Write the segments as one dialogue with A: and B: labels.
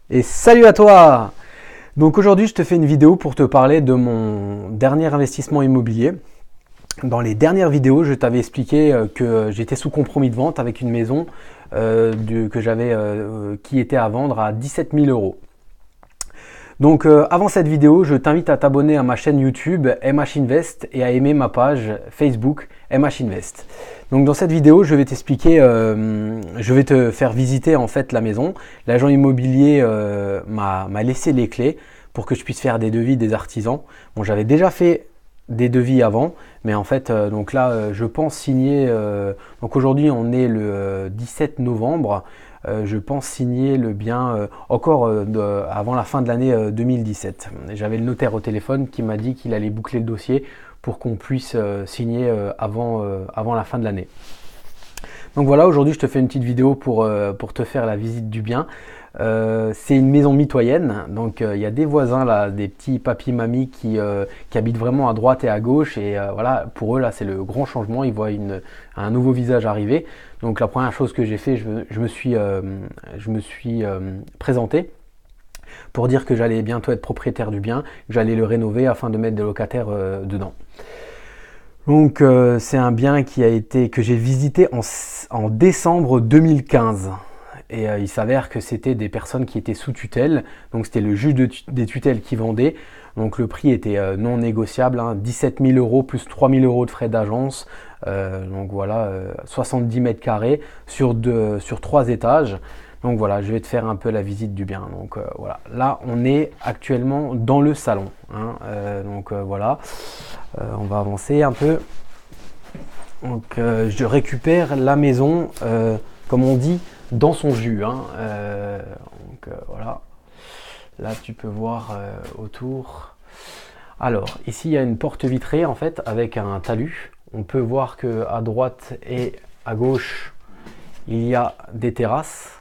A: Et salut à toi! Donc aujourd'hui je te fais une vidéo pour te parler de mon dernier investissement immobilier. Dans les dernières vidéos je t'avais expliqué que j'étais sous compromis de vente avec une maison qui était à vendre à 17 000 euros. Donc avant cette vidéo, je t'invite à t'abonner à ma chaîne YouTube MH Invest et à aimer ma page Facebook MH Invest. Donc dans cette vidéo, je vais t'expliquer, je vais te faire visiter en fait la maison. L'agent immobilier m'a laissé les clés pour que je puisse faire des devis des artisans. Bon, j'avais déjà fait des devis avant, mais en fait, donc là, je pense signer. Donc aujourd'hui, on est le 17 novembre. Je pense signer le bien encore avant la fin de l'année 2017. J'avais le notaire au téléphone qui m'a dit qu'il allait boucler le dossier pour qu'on puisse signer avant la fin de l'année. Donc voilà, aujourd'hui je te fais une petite vidéo pour te faire la visite du bien. C'est une maison mitoyenne, donc il y a des voisins là, des petits papis-mamies qui habitent vraiment à droite et à gauche, et voilà, pour eux là c'est le grand changement, ils voient un nouveau visage arriver. Donc la première chose que j'ai fait, je me suis présenté pour dire que j'allais bientôt être propriétaire du bien, que j'allais le rénover afin de mettre des locataires dedans. Donc c'est un bien que j'ai visité en décembre 2015. Et il s'avère que c'était des personnes qui étaient sous tutelle, donc c'était le juge des tutelles qui vendait, donc le prix était non négociable, 17 000 euros plus 3 000 euros de frais d'agence, donc voilà, 70 mètres carrés sur 3 étages. Donc voilà, je vais te faire un peu la visite du bien. Donc voilà, là on est actuellement dans le salon, donc voilà, on va avancer un peu. Donc je récupère la maison, comme on dit, dans son jus. Donc voilà, là tu peux voir autour. Alors ici il y a une porte vitrée en fait avec un talus. On peut voir que à droite et à gauche il y a des terrasses.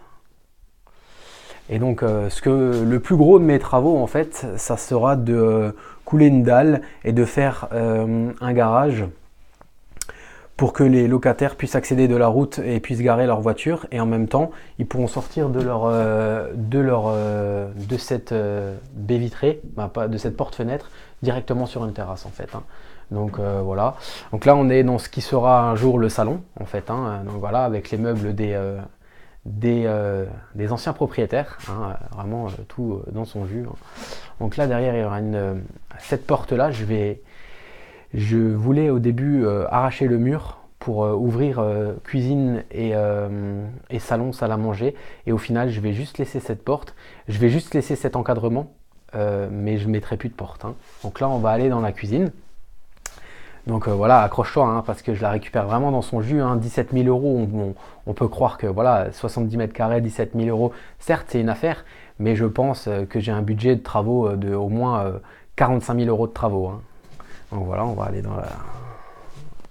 A: Et donc le plus gros de mes travaux en fait, ça sera de couler une dalle et de faire un garage pour que les locataires puissent accéder de la route et puissent garer leur voiture, et en même temps ils pourront sortir de cette baie vitrée, de cette porte-fenêtre directement sur une terrasse en fait. Donc voilà. Donc là on est dans ce qui sera un jour le salon en fait. Donc voilà, avec les meubles des anciens propriétaires, vraiment tout dans son jus. Donc là derrière il y aura cette porte là, je voulais au début arracher le mur pour ouvrir cuisine et salon, salle à manger, et au final je vais juste laisser cette porte, je vais juste laisser cet encadrement, mais je ne mettrai plus de porte. Donc là on va aller dans la cuisine. Donc voilà, accroche-toi parce que je la récupère vraiment dans son jus. 17 000 euros, on peut croire que voilà, 70 mètres carrés, 17 000 euros, certes c'est une affaire, mais je pense que j'ai un budget de travaux de au moins 45 000 euros de travaux. Donc voilà, on va aller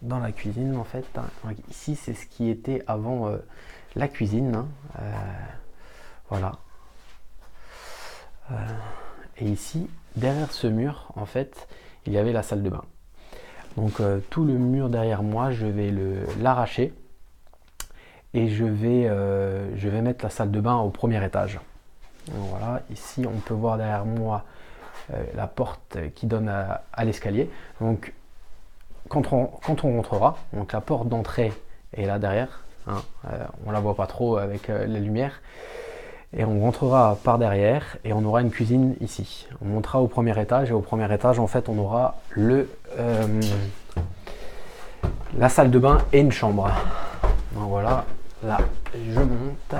A: dans la cuisine en fait. Donc ici c'est ce qui était avant la cuisine. Voilà. Et ici, derrière ce mur, en fait, il y avait la salle de bain. Donc tout le mur derrière moi, je vais l'arracher et je vais mettre la salle de bain au premier étage. Donc voilà, ici on peut voir derrière moi la porte qui donne à l'escalier. Donc quand on rentrera, donc la porte d'entrée est là derrière, on la voit pas trop avec la lumière, et on rentrera par derrière et on aura une cuisine ici. On montera au premier étage, et au premier étage en fait on aura la salle de bain et une chambre. Donc voilà, là je monte.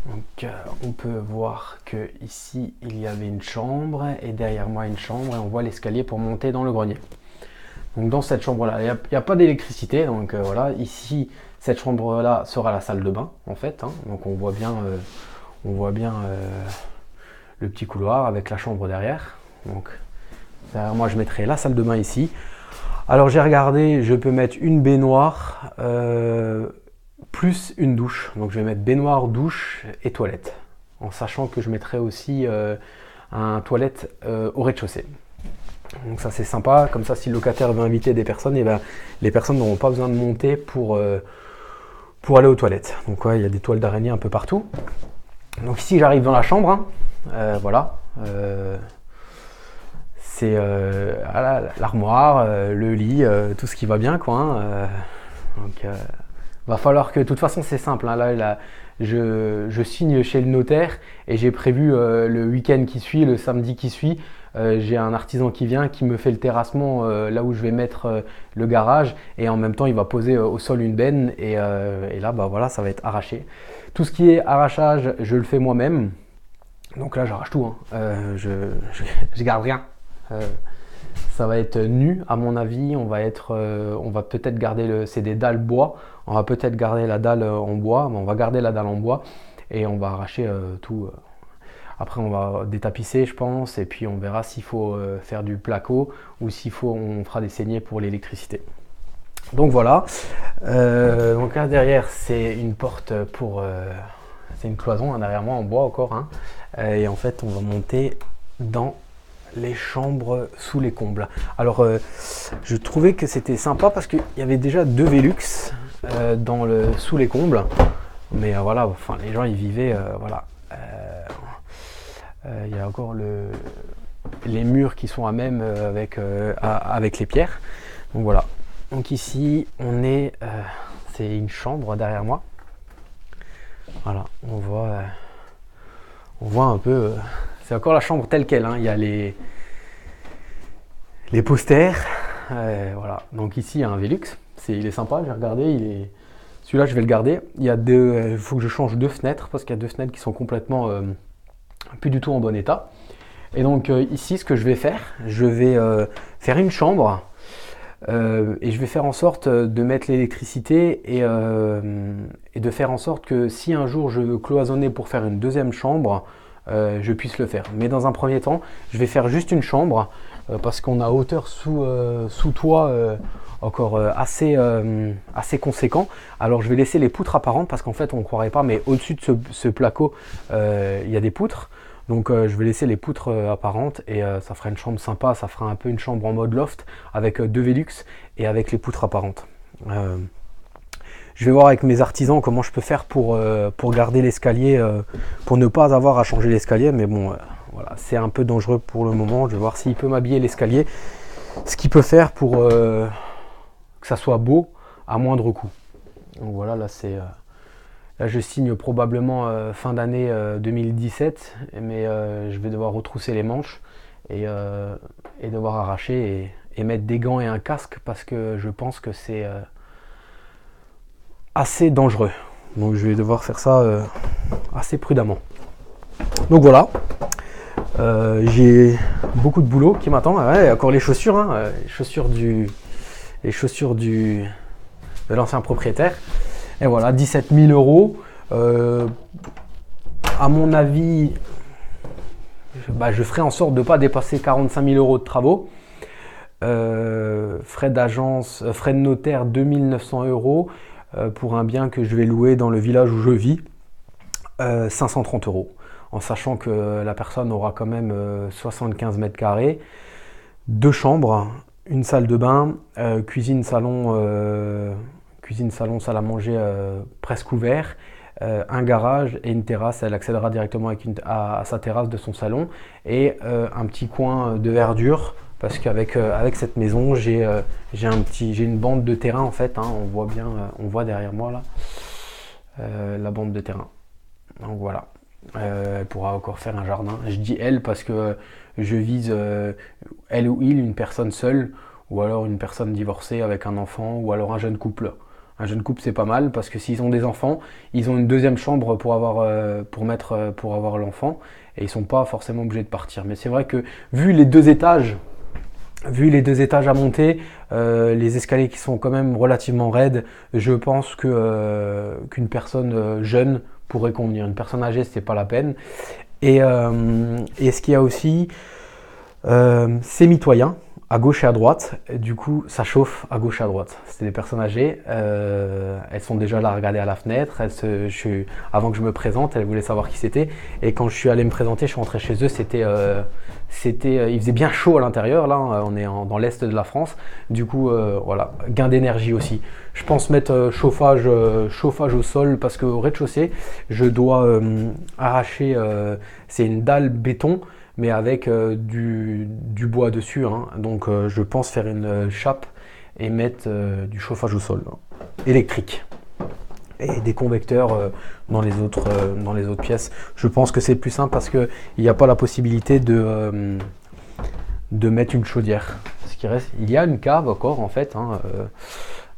A: Donc on peut voir que ici il y avait une chambre et derrière moi une chambre, et on voit l'escalier pour monter dans le grenier. Donc dans cette chambre là, il n'y a pas d'électricité, donc voilà, ici cette chambre là sera la salle de bain en fait. Donc on voit bien le petit couloir avec la chambre derrière. Donc derrière moi je mettrai la salle de bain ici. Alors j'ai regardé, je peux mettre une baignoire plus une douche. Donc je vais mettre baignoire, douche et toilette, en sachant que je mettrai aussi un toilette au rez-de-chaussée. Donc ça c'est sympa, comme ça si le locataire veut inviter des personnes, et les personnes n'auront pas besoin de monter pour pour aller aux toilettes. Donc ouais, il y a des toiles d'araignée un peu partout. Donc ici j'arrive dans la chambre, hein. Voilà. C'est l'armoire, le lit, tout ce qui va bien, quoi, hein. Donc va falloir que, de toute façon c'est simple, hein. Là, je signe chez le notaire et j'ai prévu le week-end qui suit, le samedi qui suit, j'ai un artisan qui vient, qui me fait le terrassement là où je vais mettre le garage, et en même temps il va poser au sol une benne, et là bah voilà, ça va être arraché. Tout ce qui est arrachage, je le fais moi-même. Donc là j'arrache tout, hein. Je garde rien. Ça va être nu à mon avis. On va peut-être garder c'est des dalles bois. On va peut-être garder la dalle en bois, mais on va garder la dalle en bois et on va arracher tout. Après on va détapisser, je pense, et puis on verra s'il faut faire du placo ou s'il faut, on fera des saignées pour l'électricité. Donc voilà. Donc là derrière c'est une porte pour, c'est une cloison, hein, derrière moi en bois encore, hein. Et en fait on va monter dans les chambres sous les combles. Alors je trouvais que c'était sympa parce qu'il y avait déjà 2 Velux sous les combles, mais voilà, enfin les gens y vivaient, voilà. Il y a encore les murs qui sont à même avec les pierres. Donc voilà. Donc ici on est, c'est une chambre derrière moi. Voilà, on voit un peu. C'est encore la chambre telle qu'elle, hein. Il y a les posters. Voilà. Donc ici il y a un Velux. Il est sympa, j'ai regardé. Celui-là je vais le garder. Il faut que je change 2 fenêtres parce qu'il y a 2 fenêtres qui sont complètement plus du tout en bon état. Et donc ici ce que je vais faire, je vais faire une chambre. Et je vais faire en sorte de mettre l'électricité et de faire en sorte que si un jour je veux cloisonner pour faire une deuxième chambre, je puisse le faire. Mais dans un premier temps, je vais faire juste une chambre parce qu'on a hauteur sous toit encore assez conséquent. Alors je vais laisser les poutres apparentes parce qu'en fait on ne croirait pas, mais au-dessus de ce placo, il y a des poutres. Donc je vais laisser les poutres apparentes et ça fera une chambre sympa, ça fera un peu une chambre en mode loft avec 2 Velux et avec les poutres apparentes. Je vais voir avec mes artisans comment je peux faire pour garder l'escalier, pour ne pas avoir à changer l'escalier, mais bon, voilà, c'est un peu dangereux pour le moment. Je vais voir s'il peut m'habiller l'escalier, ce qu'il peut faire pour que ça soit beau à moindre coût. Donc voilà, là c'est... Là, je signe probablement fin d'année 2017, mais je vais devoir retrousser les manches et devoir arracher et mettre des gants et un casque parce que je pense que c'est assez dangereux. Donc je vais devoir faire ça assez prudemment. Donc voilà, j'ai beaucoup de boulot qui m'attend. Ouais, encore les chaussures, hein, les chaussures de l'ancien propriétaire. Et voilà, 17 000 euros. À mon avis, je ferai en sorte de ne pas dépasser 45 000 euros de travaux. Frais d'agence, frais de notaire 2 900 euros pour un bien que je vais louer dans le village où je vis. 530 euros. En sachant que la personne aura quand même 75 mètres carrés, 2 chambres, une salle de bain, cuisine, salon, salle à manger presque ouvert, un garage et une terrasse. Elle accédera directement à sa terrasse de son salon et un petit coin de verdure parce qu'avec cette maison j'ai une bande de terrain en fait, hein, on voit derrière moi là la bande de terrain. Donc voilà, elle pourra encore faire un jardin. Je dis elle parce que je vise elle ou il, une personne seule ou alors une personne divorcée avec un enfant ou alors un jeune couple. Un jeune couple c'est pas mal parce que s'ils ont des enfants, ils ont une deuxième chambre pour avoir l'enfant et ils sont pas forcément obligés de partir. Mais c'est vrai que vu les 2 étages à monter, les escaliers qui sont quand même relativement raides, je pense qu'une personne jeune pourrait convenir. Une personne âgée c'est pas la peine. Et ce qu'il y a aussi, c'est mitoyen. à gauche et à droite. Du coup, ça chauffe à gauche et à droite. C'était des personnes âgées. Elles sont déjà là à regarder à la fenêtre. Avant que je me présente, elles voulaient savoir qui c'était. Et quand je suis allé me présenter, je suis rentré chez eux. Il faisait bien chaud à l'intérieur. Là, on est dans l'est de la France. Du coup, voilà, gain d'énergie aussi. Je pense mettre chauffage au sol parce qu'au rez-de-chaussée, je dois arracher. C'est une dalle béton, mais avec du bois dessus, hein. Donc je pense faire une chape et mettre du chauffage au sol électrique et des convecteurs dans les autres pièces. Je pense que c'est plus simple parce qu'il n'y a pas la possibilité de mettre une chaudière. Ce qui reste, il y a une cave encore en fait, hein,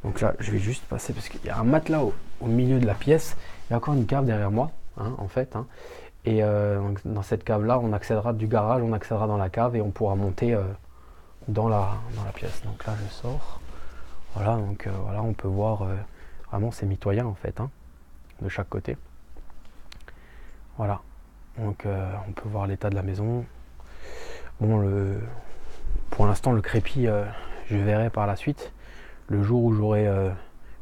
A: donc là je vais juste passer parce qu'il y a un matelas au milieu de la pièce. Il y a encore une cave derrière moi, hein, en fait, hein. Et donc dans cette cave là, on accédera du garage, on accédera dans la cave et on pourra monter dans la pièce. Donc là je sors. Voilà, donc voilà, on peut voir vraiment c'est mitoyen en fait, hein, de chaque côté. Voilà. Donc on peut voir l'état de la maison. Bon, pour l'instant le crépi, je verrai par la suite. Le jour où j'aurai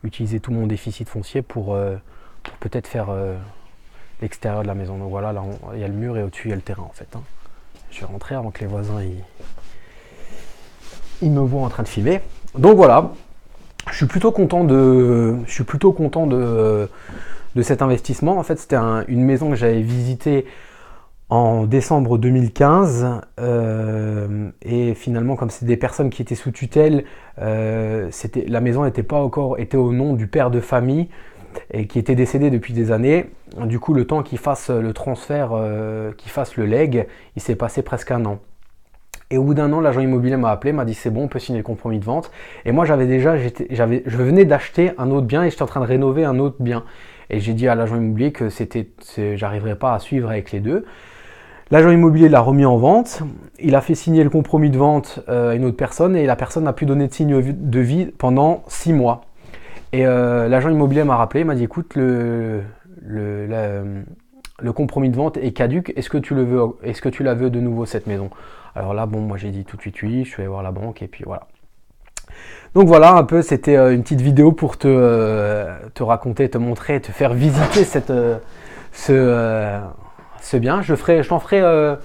A: utilisé tout mon déficit foncier pour peut-être faire l'extérieur de la maison. Donc voilà, là il y a le mur et au-dessus il y a le terrain en fait, hein. Je vais rentrer avant que les voisins ils me voient en train de filmer. Donc voilà, je suis plutôt content de cet investissement. En fait, c'était une maison que j'avais visitée en décembre 2015 et finalement, comme c'est des personnes qui étaient sous tutelle, la maison était au nom du père de famille et qui était décédé depuis des années. Du coup, le temps qu'il fasse le transfert, qu'il fasse le leg, il s'est passé presque un an. Et au bout d'un an, l'agent immobilier m'a appelé, m'a dit c'est bon, on peut signer le compromis de vente. Et moi, je venais d'acheter un autre bien et j'étais en train de rénover un autre bien. Et j'ai dit à l'agent immobilier que j'arriverais pas à suivre avec les deux. L'agent immobilier l'a remis en vente. Il a fait signer le compromis de vente à une autre personne et la personne n'a plus donné de signe de vie pendant 6 mois. Et l'agent immobilier m'a rappelé, m'a dit écoute, le compromis de vente est caduc, est-ce que tu la veux de nouveau cette maison? Alors là, bon, moi j'ai dit tout de suite oui, je suis allé voir la banque et puis voilà. Donc voilà, un peu, c'était une petite vidéo pour te raconter, te montrer, te faire visiter ce bien. Je t'en ferai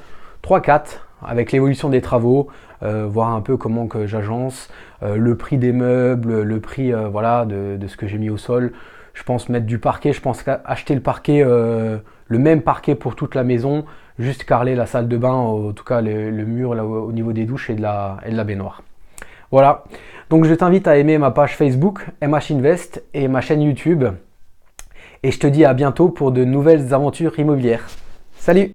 A: 3-4 avec l'évolution des travaux, voir un peu comment que j'agence, le prix des meubles, le prix voilà, de ce que j'ai mis au sol. Je pense mettre du parquet, je pense acheter le parquet, le même parquet pour toute la maison, juste carreler la salle de bain, en tout cas le mur là, au niveau des douches et de la baignoire. Voilà, donc je t'invite à aimer ma page Facebook, MH Invest, et ma chaîne YouTube. Et je te dis à bientôt pour de nouvelles aventures immobilières. Salut!